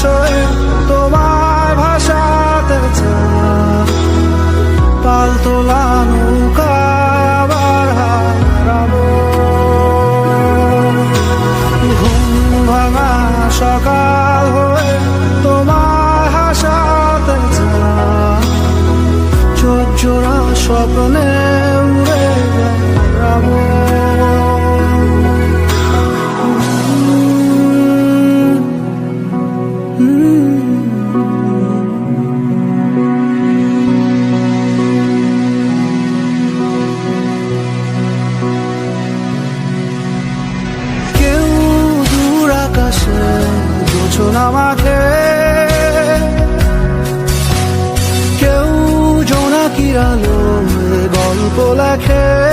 হয়ে তোমায় ভাসাতে চায়। পালতোলা নৌকায় আবার হারাবো। ঘুম ভাঙা সকাল হয়ে তোমায় হাসাতে চায়। চোখ জোড়া স্বপ্নে উড়ে বেড়াবো। কেউ দূর আকাশে জোছনা মাঠে, কেউ জোনাকির আলোয় গল্প লেখে।